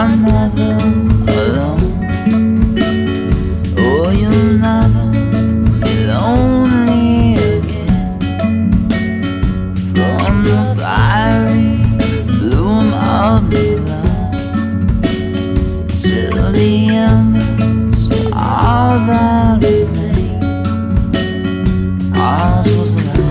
are never alone. Oh, you'll never be lonely again. From the fiery bloom of the love till the embers all that remain. Ours was love,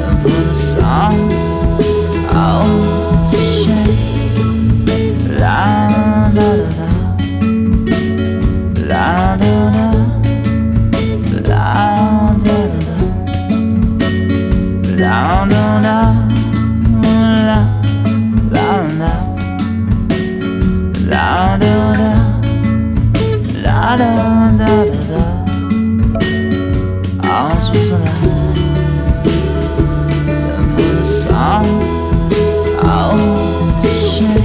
and put a song out to shame. La da da da, la da da, la da da, la da da, la da da, la da da, la da da da da. Ours was a lie, and put a song out to shame.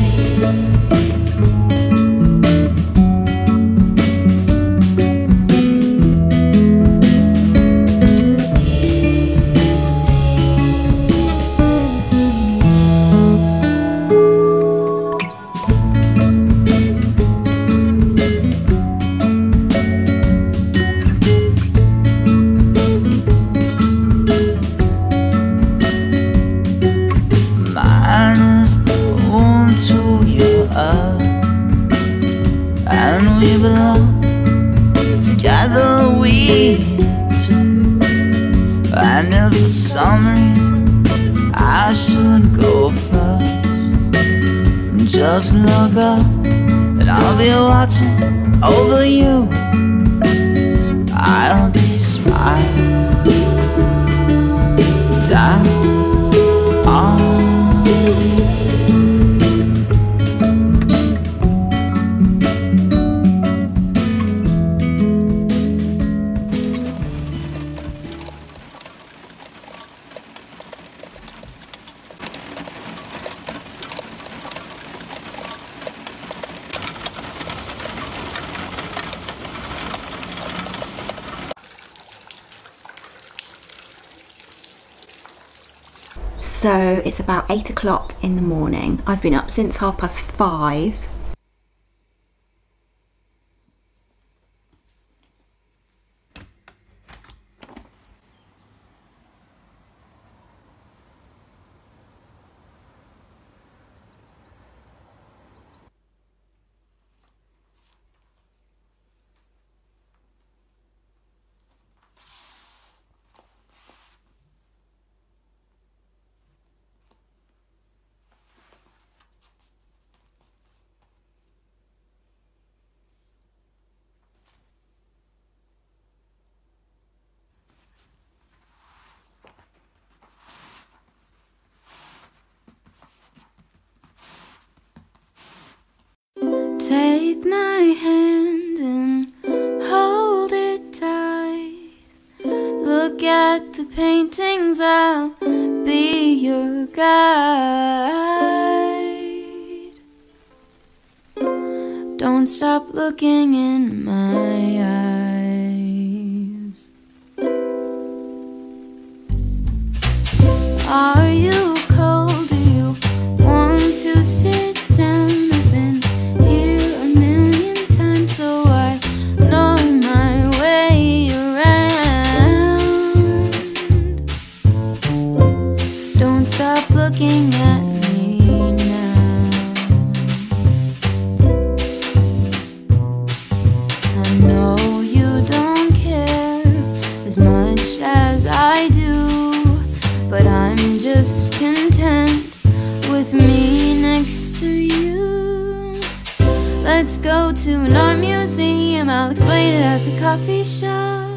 Mine is the home to your earth, and we belong together, we two. And if for some reason I should go first, just look up and I'll be watching over you. I'll be smiling down on you. So it's about 8 o'clock in the morning. I've been up since 5:30. Take my hand and hold it tight. Look at the paintings, I'll be your guide. Don't stop looking in my eyes. Are you cold? Do you want to sit down? I've been here a million times, so I know my way around. Don't stop looking at me now. I know you don't care as much as I do, but I'm just content with me next to you. Let's go to an art museum, I'll explain it at the coffee shop.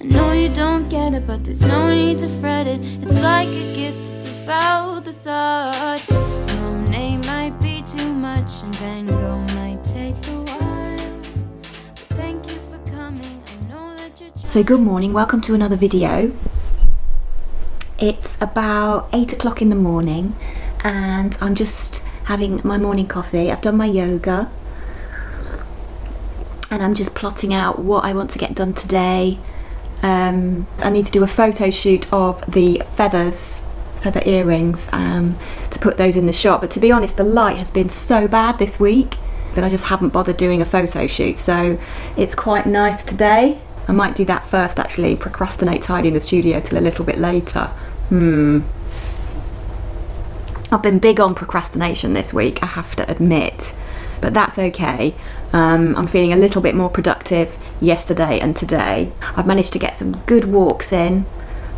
I know you don't get it, but there's no need to fret it. It's like a gift, it's about the thought. Monet might be too much and Van Gogh might take a while, but thank you for coming. I know that you're So good morning, welcome to another video. It's about 8 o'clock in the morning and I'm just having my morning coffee. I've done my yoga and I'm just plotting out what I want to get done today. I need to do a photo shoot of the feathers for the earrings to put those in the shop. But to be honest, the light has been so bad this week that I just haven't bothered doing a photo shoot. So it's quite nice today. I might do that first actually, procrastinate tidying the studio till a little bit later. I've been big on procrastination this week, I have to admit, but that's okay. I'm feeling a little bit more productive yesterday and today. I've managed to get some good walks in.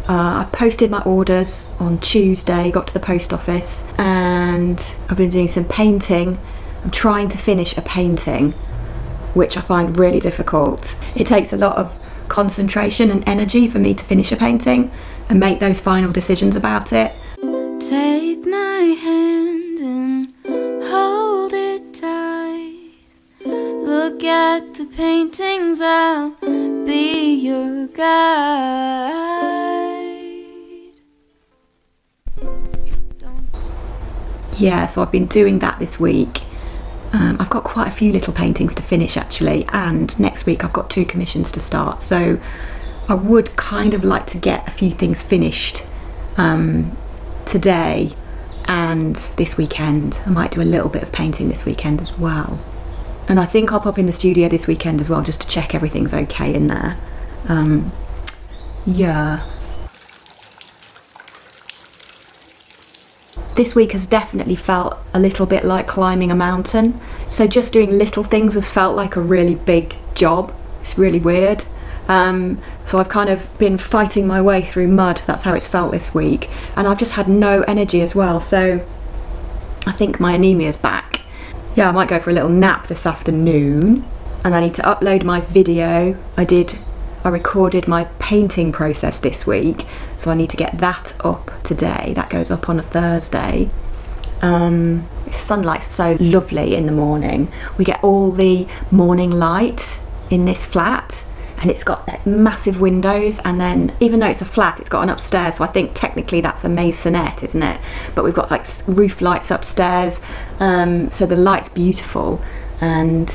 I posted my orders on Tuesday, got to the post office, and I've been doing some painting. I'm trying to finish a painting, which I find really difficult. It takes a lot of concentration and energy for me to finish a painting and make those final decisions about it. Take my hand and hold it tight. Look at the paintings, I'll be your guide. Yeah, so I've been doing that this week. I've got quite a few little paintings to finish actually, and next week I've got 2 commissions to start, so I would kind of like to get a few things finished today and this weekend. I might do a little bit of painting this weekend as well, and I think I'll pop in the studio this weekend as well just to check everything's okay in there. Yeah. This week has definitely felt a little bit like climbing a mountain. So just doing little things has felt like a really big job. It's really weird. So I've kind of been fighting my way through mud. That's how it's felt this week. And I've just had no energy as well. So I think my anemia's back. Yeah, I might go for a little nap this afternoon. And I need to upload my video. I recorded my painting process this week, so I need to get that up today. That goes up on a Thursday. Sunlight's so lovely in the morning. We get all the morning light in this flat, and it's got like massive windows, and then even though it's a flat, it's got an upstairs, so I think technically that's a maisonette, isn't it? But we've got like roof lights upstairs, so the light's beautiful, and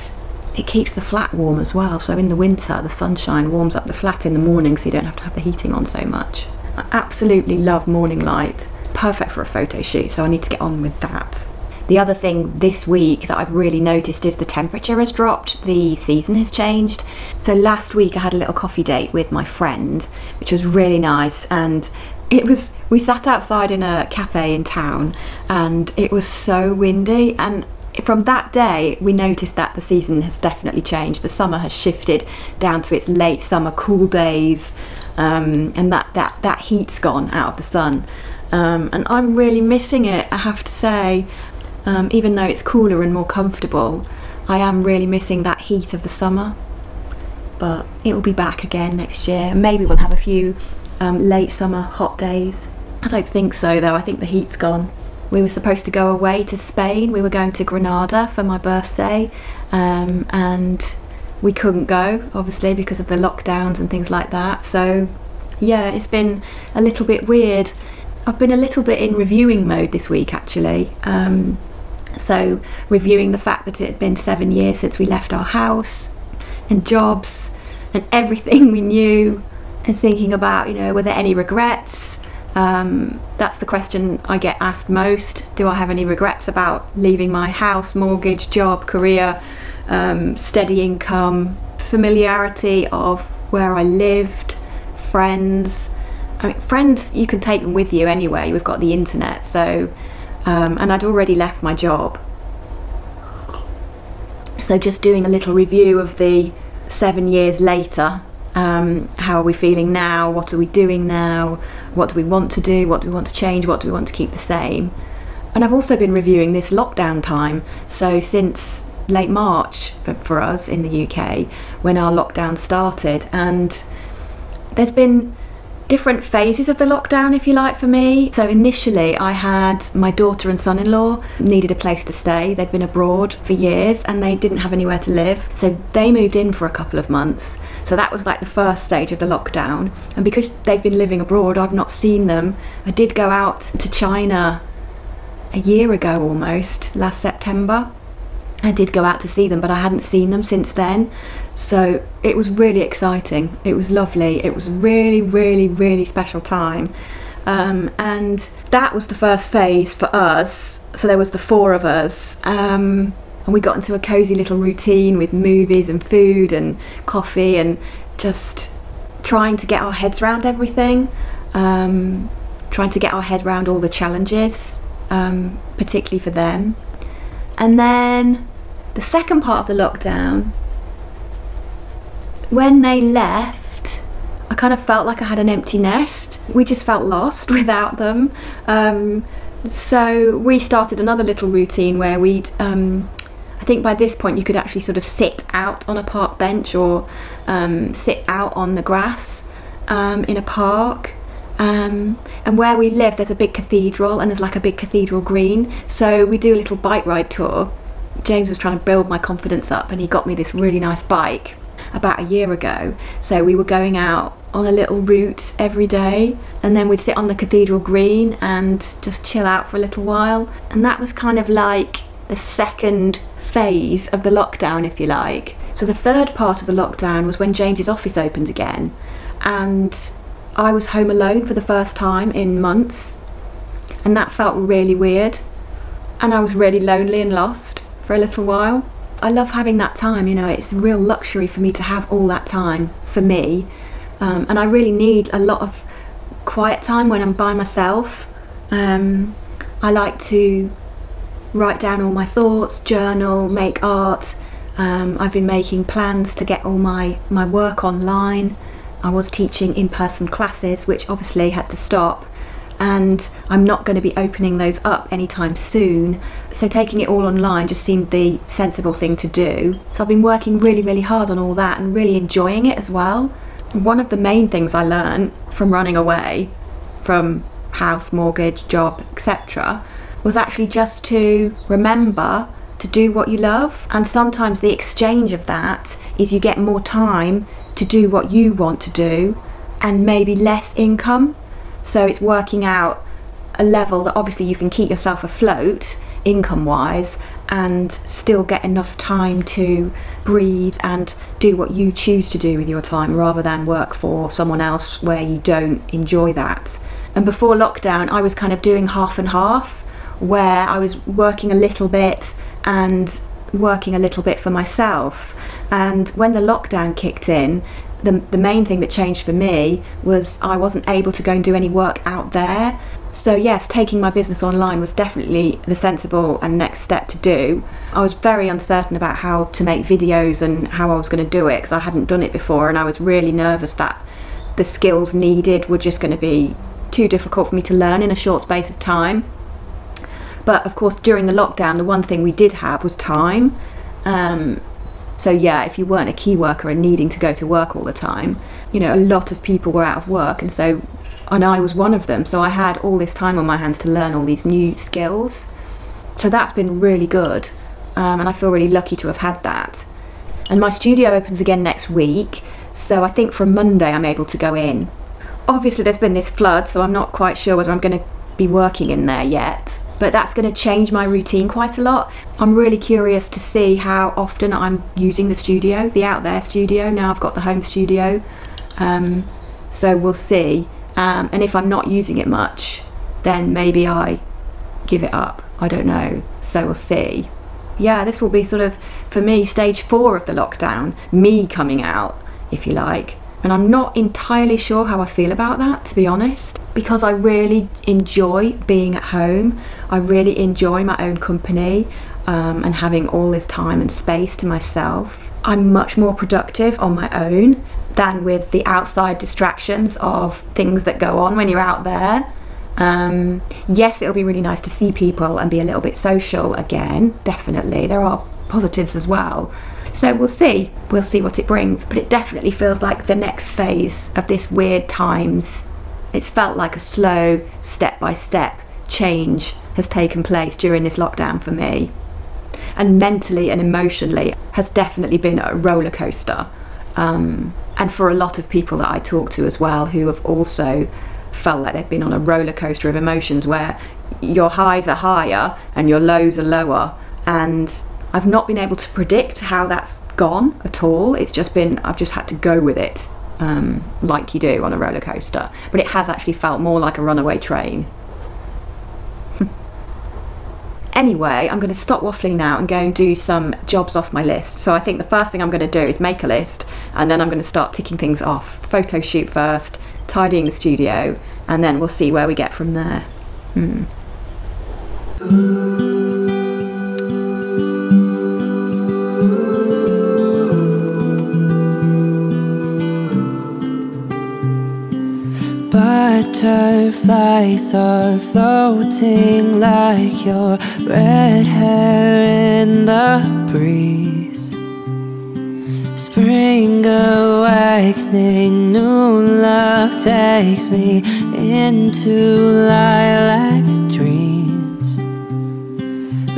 it keeps the flat warm as well. So in the winter, the sunshine warms up the flat in the morning, so you don't have to have the heating on so much. I absolutely love morning light. Perfect for a photo shoot, so I need to get on with that. The other thing this week that I've really noticed is the temperature has dropped, the season has changed. So last week I had a little coffee date with my friend, which was really nice, and we sat outside in a cafe in town, and it was so windy, and from that day we noticed that the season has definitely changed. The summer has shifted down to its late summer cool days, and that heat's gone out of the sun, and I'm really missing it, I have to say. Even though it's cooler and more comfortable, I am really missing that heat of the summer, but it will be back again next year. Maybe we'll have a few late summer hot days. I don't think so though, I think the heat's gone. We were supposed to go away to Spain. We were going to Granada for my birthday, and we couldn't go, obviously, because of the lockdowns and things like that. So yeah, it's been a little bit weird. I've been a little bit in reviewing mode this week, actually. So reviewing the fact that it had been 7 years since we left our house, and jobs, and everything we knew, and thinking about, you know, were there any regrets? That's the question I get asked most. Do I have any regrets about leaving my house, mortgage, job, career, steady income, familiarity of where I lived, friends? I mean, friends, you can take them with you anyway. We've got the internet, so and I'd already left my job. So just doing a little review of the 7 years later. How are we feeling now? What are we doing now? What do we want to do? What do we want to change? What do we want to keep the same? And I've also been reviewing this lockdown time. So since late March for us in the UK, when our lockdown started, and there's been different phases of the lockdown, if you like, for me. So initially I had my daughter and son-in-law needed a place to stay. They'd been abroad for years and they didn't have anywhere to live, so they moved in for a couple of months. So that was like the first stage of the lockdown, and because they've been living abroad, I've not seen them. I did go out to China a year ago almost, last September. I did go out to see them, but I hadn't seen them since then. So it was really exciting. It was lovely. It was really, really, really special time. And that was the first phase for us. So there was the 4 of us, and we got into a cosy little routine with movies and food and coffee and just trying to get our heads around everything, trying to get our head around all the challenges, particularly for them. And then the second part of the lockdown, when they left, I kind of felt like I had an empty nest. We just felt lost without them. So we started another little routine where we'd, I think by this point you could actually sort of sit out on a park bench or sit out on the grass in a park. And where we live, there's a big cathedral and there's like a big cathedral green. So we do a little bike ride tour. James was trying to build my confidence up and he got me this really nice bike about a year ago. So we were going out on a little route every day, and then we'd sit on the cathedral green and just chill out for a little while. And that was kind of like the second phase of the lockdown, if you like. So the third part of the lockdown was when James's office opened again, and I was home alone for the first time in months, and that felt really weird, and I was really lonely and lost for a little while. I love having that time, you know, it's a real luxury for me to have all that time for me. And I really need a lot of quiet time when I'm by myself. I like to write down all my thoughts, journal, make art. I've been making plans to get all my work online. I was teaching in-person classes, which obviously had to stop, and I'm not going to be opening those up anytime soon. So taking it all online just seemed the sensible thing to do. So I've been working really, really hard on all that and really enjoying it as well. One of the main things I learned from running away from house, mortgage, job, etc. was actually just to remember to do what you love. And sometimes the exchange of that is you get more time to do what you want to do and maybe less income. So it's working out a level that obviously you can keep yourself afloat income wise and still get enough time to breathe and do what you choose to do with your time rather than work for someone else where you don't enjoy that. And before lockdown I was kind of doing half and half, where I was working a little bit and working a little bit for myself. And when the lockdown kicked in, the main thing that changed for me was I wasn't able to go and do any work out there. So yes, taking my business online was definitely the sensible and next step to do. I was very uncertain about how to make videos and how I was going to do it because I hadn't done it before, and I was really nervous that the skills needed were just going to be too difficult for me to learn in a short space of time. But of course during the lockdown the one thing we did have was time. So yeah, if you weren't a key worker and needing to go to work all the time, you know, a lot of people were out of work, and I was one of them. So I had all this time on my hands to learn all these new skills. So that's been really good, and I feel really lucky to have had that. And my studio opens again next week, so I think from Monday I'm able to go in. Obviously there's been this flood, so I'm not quite sure whether I'm going to be working in there yet. But that's going to change my routine quite a lot. I'm really curious to see how often I'm using the studio, the out there studio. Now I've got the home studio, so we'll see. And if I'm not using it much, then maybe I give it up. I don't know, so we'll see. Yeah, this will be sort of, for me, stage 4 of the lockdown, me coming out, if you like. And I'm not entirely sure how I feel about that, to be honest, because I really enjoy being at home. I really enjoy my own company and having all this time and space to myself. I'm much more productive on my own than with the outside distractions of things that go on when you're out there. Yes, it'll be really nice to see people and be a little bit social again, definitely. There are positives as well. So we'll see what it brings, but it definitely feels like the next phase of this weird times. It's felt like a slow, step-by-step change has taken place during this lockdown for me. And mentally and emotionally has definitely been a roller coaster. And for a lot of people that I talk to as well, who have also felt like they've been on a roller coaster of emotions where your highs are higher and your lows are lower. And I've not been able to predict how that's gone at all. It's just been, I've just had to go with it. like you do on a roller coaster, but it has actually felt more like a runaway train. Anyway, I'm going to stop waffling now and go and do some jobs off my list. So I think the first thing I'm going to do is make a list, and then I'm going to start ticking things off. Photo shoot first, tidying the studio, and then we'll see where we get from there. Butterflies are floating like your red hair in the breeze. Spring awakening, new love takes me into lilac dreams.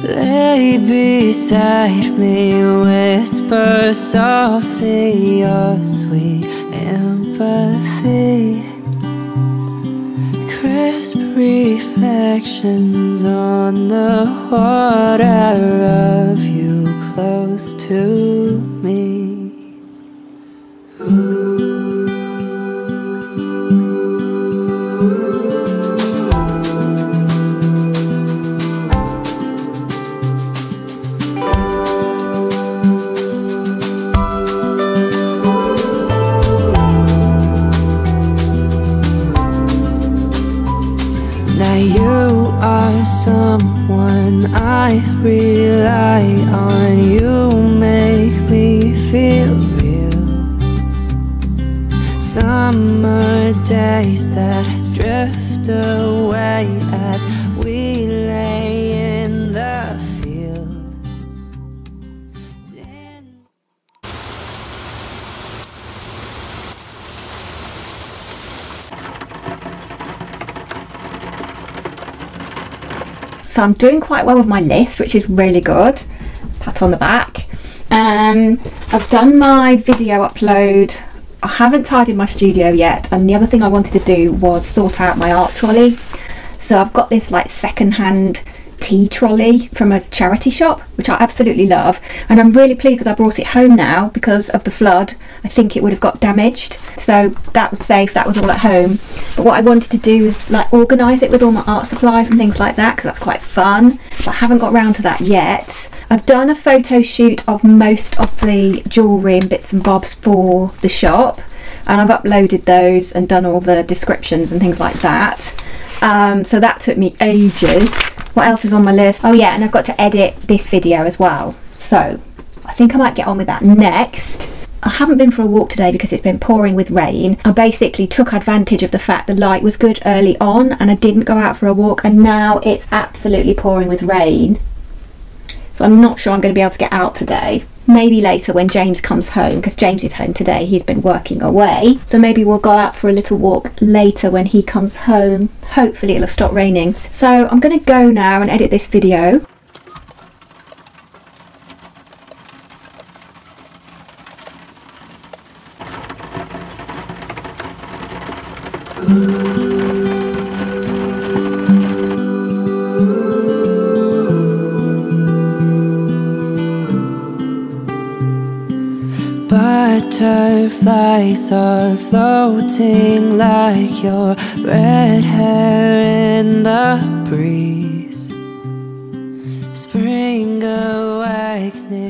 Lay beside me, whisper softly your sweet empathy. Crisp reflections on the water of you close to me. Someone I rely on, you make me feel real. Summer days that drift away as we lay in the field. So I'm doing quite well with my list, which is really good. Pat on the back. I've done my video upload. I haven't tidied my studio yet, and the other thing I wanted to do was sort out my art trolley. So I've got this like second-hand tea trolley from a charity shop, which I absolutely love, and I'm really pleased that I brought it home now because of the flood. I think it would have got damaged, so that was safe. That was all at home. But what I wanted to do is like organise it with all my art supplies and things like that, because that's quite fun, but I haven't got round to that yet. I've done a photo shoot of most of the jewellery and bits and bobs for the shop, and I've uploaded those and done all the descriptions and things like that. So that took me ages. What else is on my list? Oh yeah, and I've got to edit this video as well. So I think I might get on with that next. I haven't been for a walk today because it's been pouring with rain. I basically took advantage of the fact the light was good early on and I didn't go out for a walk, and now it's absolutely pouring with rain. So I'm not sure I'm going to be able to get out today. Maybe later when James comes home, because James is home today. He's been working away. So maybe we'll go out for a little walk later when he comes home. Hopefully it'll stop raining. So I'm going to go now and edit this video. Butterflies are floating like your red hair in the breeze. Spring awakening.